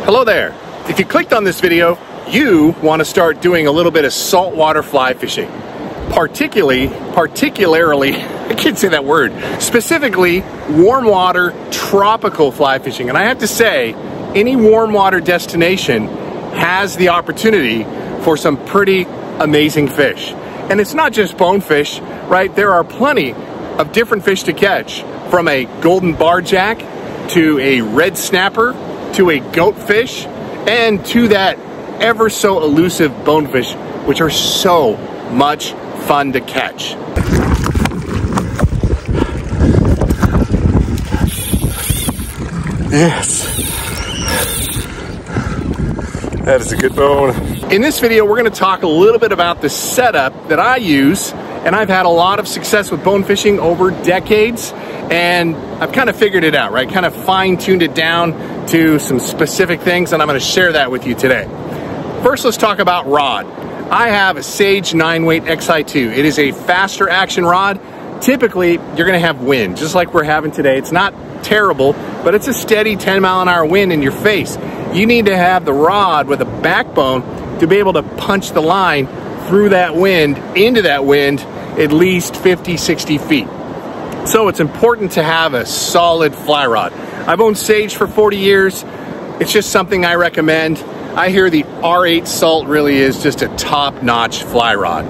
Hello there. If you clicked on this video, you want to start doing a little bit of saltwater fly fishing. Particularly, I can't say that word, specifically warm water tropical fly fishing. And I have to say, any warm water destination has the opportunity for some pretty amazing fish. And it's not just bonefish, right? There are plenty of different fish to catch, from a golden barjack to a red snapper to a goatfish and to that ever so elusive bonefish, which are so much fun to catch. Yes, that is a good bone. In this video, we're going to talk a little bit about the setup that I use, and I've had a lot of success with bone fishing over decades, and I've kind of figured it out, right? Kind of fine-tuned it down to some specific things, and I'm going to share that with you today. First, let's talk about rod. I have a Sage 9-weight XI2. It is a faster action rod. Typically, you're going to have wind, just like we're having today. It's not terrible, but it's a steady 10-mile-an-hour wind in your face. You need to have the rod with a backbone to be able to punch the line through that wind, into that wind, at least 50, 60 feet. So it's important to have a solid fly rod. I've owned Sage for 40 years. It's just something I recommend. I hear the R8 Salt really is just a top-notch fly rod.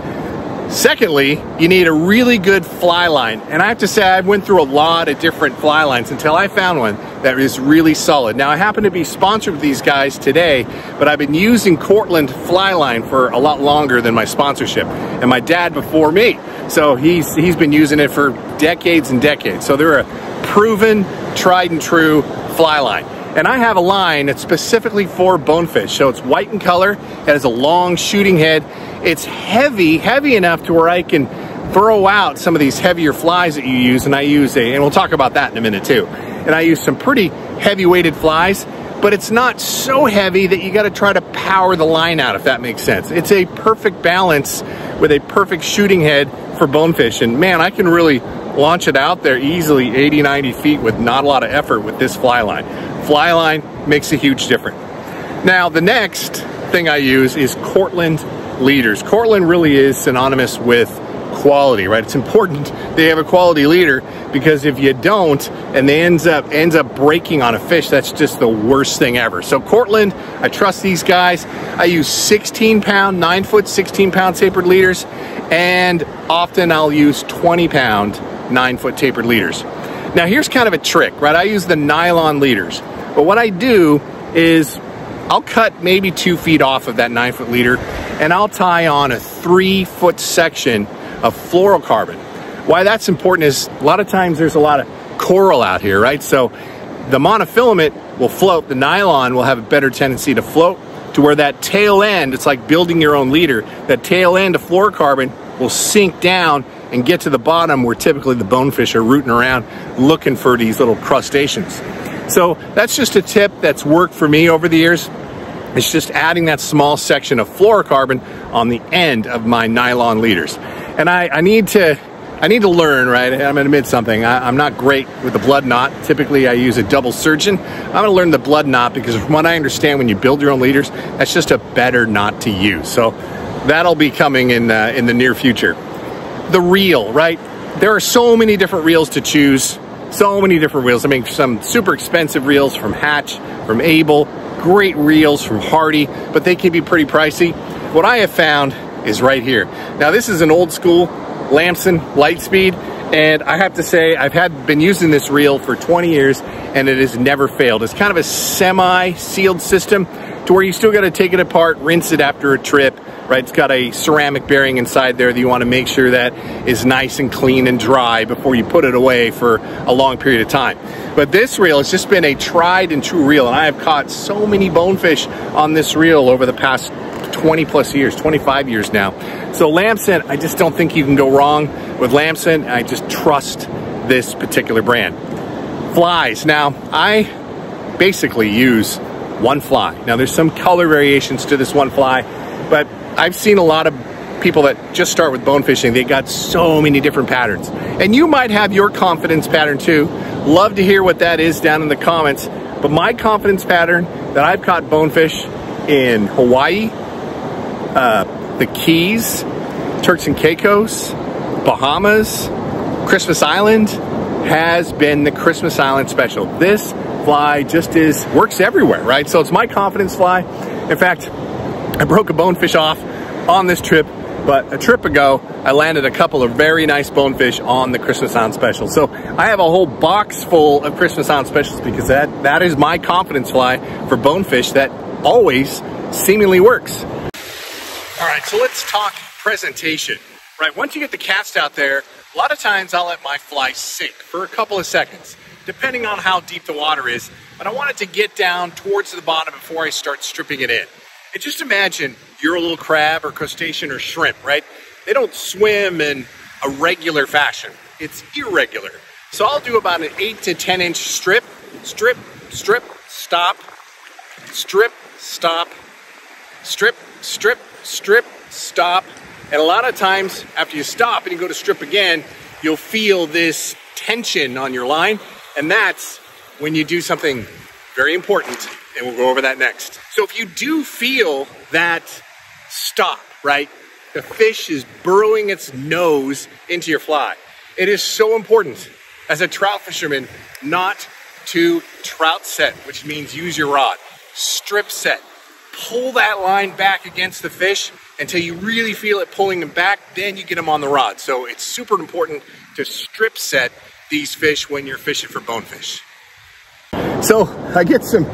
Secondly, you need a really good fly line. And I have to say, I went through a lot of different fly lines until I found one that is really solid. Now, I happen to be sponsored with these guys today, but I've been using Cortland fly line for a lot longer than my sponsorship. And my dad before me. So he's been using it for decades and decades. So they're a proven, tried and true fly line. And I have a line that's specifically for bonefish. So it's white in color, it has a long shooting head. It's heavy enough to where I can throw out some of these heavier flies that you use, and I use and we'll talk about that in a minute too. And I use some pretty heavy weighted flies, but it's not so heavy that you gotta try to power the line out, if that makes sense. It's a perfect balance with a perfect shooting head for bonefish. And man, I can really launch it out there easily 80, 90 feet with not a lot of effort with this fly line. Fly line makes a huge difference. Now, the next thing I use is Cortland leaders. Cortland really is synonymous with quality, right? It's important they have a quality leader, because if you don't and they ends up breaking on a fish, that's just the worst thing ever. So Cortland, I trust these guys. I use 16-pound, 9-foot, 16-pound tapered leaders, and often I'll use 20-pound, 9-foot tapered leaders. Now here's kind of a trick, right? I use the nylon leaders, but what I do is I'll cut maybe 2 feet off of that 9-foot leader, and I'll tie on a 3-foot section of fluorocarbon. Why that's important is a lot of times there's a lot of coral out here, right? So the monofilament will float, the nylon will have a better tendency to float, to where that tail end, it's like building your own leader, that tail end of fluorocarbon will sink down and get to the bottom, where typically the bonefish are rooting around looking for these little crustaceans. So that's just a tip that's worked for me over the years. It's just adding that small section of fluorocarbon on the end of my nylon leaders. And I need to learn, right? I'm gonna admit something. I'm not great with the blood knot. Typically I use a double surgeon. I'm gonna learn the blood knot, because from what I understand, when you build your own leaders, that's just a better knot to use. So that'll be coming in the near future. The reel, right? There are so many different reels to choose. So many different reels. I mean, some super expensive reels from Hatch, from Able, great reels from Hardy, but they can be pretty pricey. What I have found is right here. Now this is an old school Lamson Lightspeed, and I have to say I've been using this reel for 20 years and it has never failed. It's kind of a semi-sealed system to where you still got to take it apart, rinse it after a trip, right? It's got a ceramic bearing inside there that you want to make sure that is nice and clean and dry before you put it away for a long period of time. But this reel has just been a tried and true reel, and I have caught so many bonefish on this reel over the past 20 plus years, 25 years now. So Lamson, I just don't think you can go wrong with Lamson. I just trust this particular brand. Flies. Now, I basically use one fly. Now, there's some color variations to this one fly, but I've seen a lot of people that just start with bone fishing. They got so many different patterns. And you might have your confidence pattern too. Love to hear what that is down in the comments. but my confidence pattern that I've caught bonefish in Hawaii, the Keys, Turks and Caicos, Bahamas, Christmas Island has been the Christmas Island special. This fly just works everywhere, right? So it's my confidence fly. In fact, I broke a bonefish off on this trip, but a trip ago, I landed a couple of very nice bonefish on the Christmas Island special. So I have a whole box full of Christmas Island specials because that is my confidence fly for bonefish that always seemingly works. All right, so let's talk presentation. Right, once you get the cast out there, a lot of times I'll let my fly sink for a couple of seconds, depending on how deep the water is, but I want it to get down towards the bottom before I start stripping it in. And just imagine you're a little crab or crustacean or shrimp, right? They don't swim in a regular fashion. It's irregular. So I'll do about an 8 to 10 inch strip, strip, strip, stop, strip, stop, strip, strip, strip, stop. And a lot of times after you stop and you go to strip again, you'll feel this tension on your line. And that's when you do something very important, and we'll go over that next. So if you do feel that stop, right? The fish is burrowing its nose into your fly. It is so important as a trout fisherman not to trout set, which means use your rod. Strip set. Pull that line back against the fish until you really feel it pulling them back, then you get them on the rod. So it's super important to strip set these fish when you're fishing for bonefish. So I get some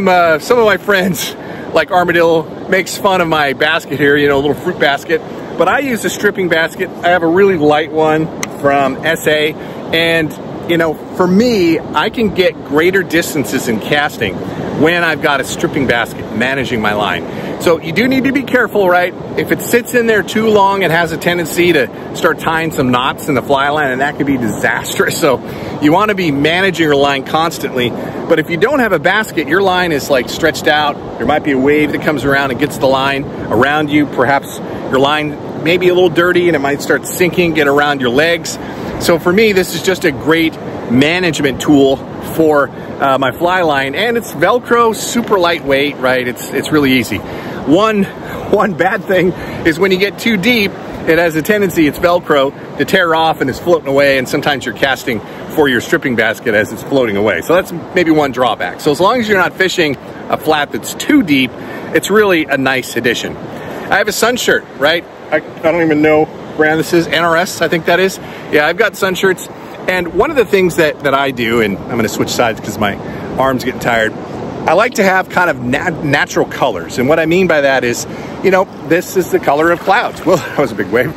of my friends, like Armadillo, makes fun of my basket here, you know, a little fruit basket, but I use a stripping basket. I have a really light one from SA, and you know, for me, I can get greater distances in casting when I've got a stripping basket managing my line. So you do need to be careful, right? If it sits in there too long, it has a tendency to start tying some knots in the fly line, and that could be disastrous. So you want to be managing your line constantly. But if you don't have a basket, your line is like stretched out. There might be a wave that comes around and gets the line around you. Perhaps your line may be a little dirty and it might start sinking, get around your legs. So for me, this is just a great management tool for my fly line, and it's Velcro, super lightweight, right? It's really easy. One bad thing is when you get too deep, it has a tendency, it's Velcro, to tear off and it's floating away, and sometimes you're casting for your stripping basket as it's floating away. So that's maybe one drawback. So as long as you're not fishing a flat that's too deep, it's really a nice addition. I have a sun shirt, right? I don't even know what brand this is, NRS, I think that is. Yeah, I've got sun shirts. And one of the things that I do, and I'm going to switch sides because my arm's getting tired, I like to have kind of natural colors. And what I mean by that is, you know, this is the color of clouds. Well, that was a big wave.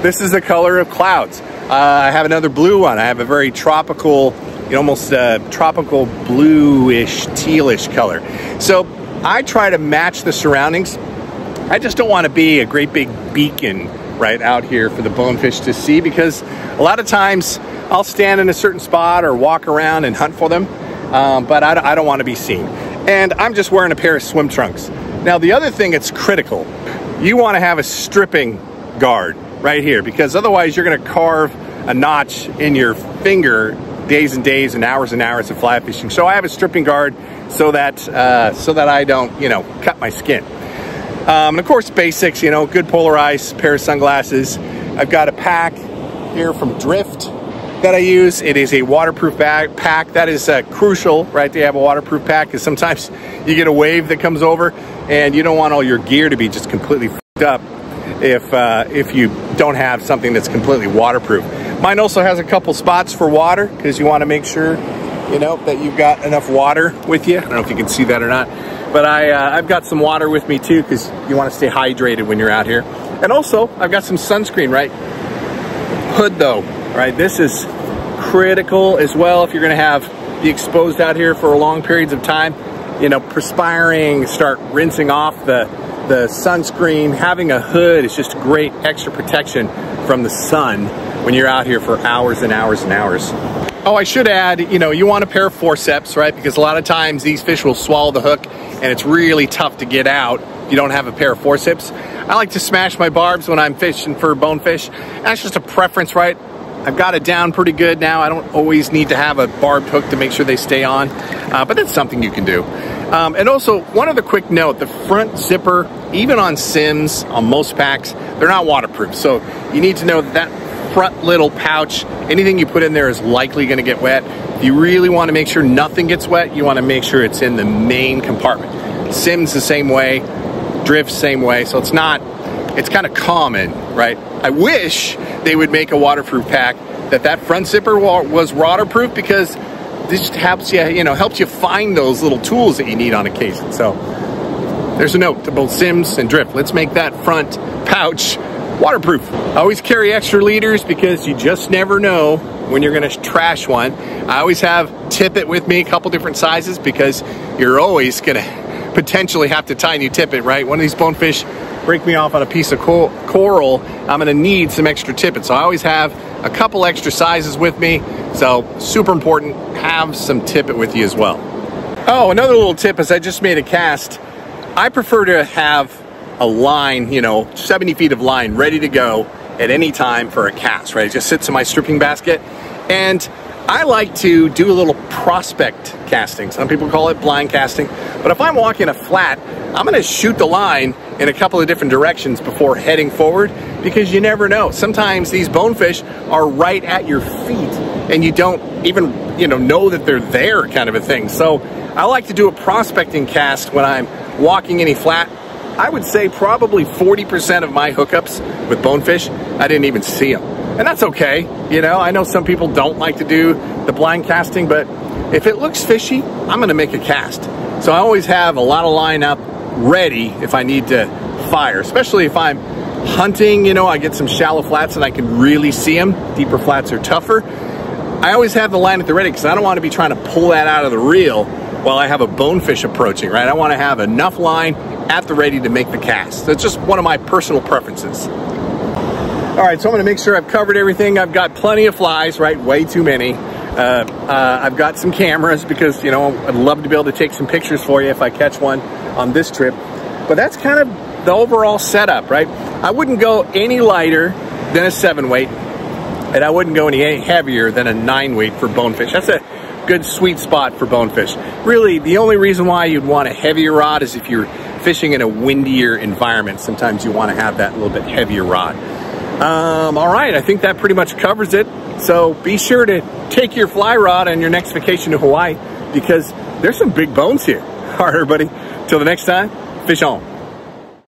This is the color of clouds. I have another blue one. I have a very tropical, you know, almost tropical bluish, tealish color. So I try to match the surroundings. I just don't want to be a great big beacon right out here for the bonefish to see, because a lot of times I'll stand in a certain spot or walk around and hunt for them, but I don't want to be seen. And I'm just wearing a pair of swim trunks. Now, the other thing that's critical, you want to have a stripping guard right here, because otherwise you're going to carve a notch in your finger days and days and hours of fly fishing. So I have a stripping guard so that I don't, you know, cut my skin. And of course, basics, you know, good polarized pair of sunglasses. I've got a pack here from Drift that I use. It is a waterproof pack. That is crucial, right? To have a waterproof pack, because sometimes you get a wave that comes over and you don't want all your gear to be just completely f***ed up if you don't have something that's completely waterproof. Mine also has a couple spots for water, because you want to make sure, you know, that you've got enough water with you. I don't know if you can see that or not, but I've got some water with me too, because you want to stay hydrated when you're out here. And also I've got some sunscreen, right? Hood though, right? This is critical as well if you're going to be exposed out here for long periods of time. You know, perspiring, start rinsing off the sunscreen. Having a hood is just great extra protection from the sun when you're out here for hours and hours and hours. Oh, I should add, you know, you want a pair of forceps, right? Because a lot of times these fish will swallow the hook and it's really tough to get out if you don't have a pair of forceps. I like to smash my barbs when I'm fishing for bonefish. That's just a preference, right? I've got it down pretty good now. I don't always need to have a barbed hook to make sure they stay on, but that's something you can do. And also, one other quick note, the front zipper, even on Sims, on most packs, they're not waterproof. So you need to know that that front little pouch, anything you put in there is likely going to get wet. If you really want to make sure nothing gets wet, you want to make sure it's in the main compartment. Sims the same way, Drift same way, so it's kind of common, right? I wish they would make a waterproof pack that front zipper was waterproof, because this just helps you, helps you find those little tools that you need on occasion. So there's a note to both Sims and Drift. Let's make that front pouch waterproof. Always carry extra leaders, because you just never know when you're gonna trash one. I always have tippet with me, a couple different sizes, because you're always gonna potentially have to tie new tippet, right? One of these bonefish break me off on a piece of coral, I'm gonna need some extra tippet. So I always have a couple extra sizes with me. So super important, have some tippet with you as well. Oh, another little tip is I just made a cast. I prefer to have a line, 70 feet of line ready to go at any time for a cast, right? It just sits in my stripping basket. And I like to do a little prospect casting. Some people call it blind casting. But if I'm walking a flat, I'm gonna shoot the line in a couple of different directions before heading forward, because you never know. Sometimes these bonefish are right at your feet and you don't even know that they're there, kind of a thing. So I like to do a prospecting cast when I'm walking any flat. I would say probably 40% of my hookups with bonefish, I didn't even see them. And that's okay. I know some people don't like to do the blind casting, but if it looks fishy, I'm gonna make a cast. So I always have a lot of line up ready if I need to fire, especially if I'm hunting, I get some shallow flats and I can really see them. Deeper flats are tougher. I always have the line at the ready, because I don't want to be trying to pull that out of the reel while I have a bonefish approaching, right? I want to have enough line at the ready to make the cast. That's just one of my personal preferences. All right, so I'm gonna make sure I've covered everything. I've got plenty of flies, right? Way too many. I've got some cameras, because, I'd love to be able to take some pictures for you if I catch one on this trip. But that's kind of the overall setup, right? I wouldn't go any lighter than a 7 weight, and I wouldn't go any heavier than a 9 weight for bonefish. That's a good sweet spot for bonefish. Really, the only reason why you'd want a heavier rod is if you're fishing in a windier environment. Sometimes you want to have that little bit heavier rod. All right, I think that pretty much covers it. So be sure to take your fly rod on your next vacation to Hawaii, because there's some big bones here. All right, everybody, till the next time, fish on.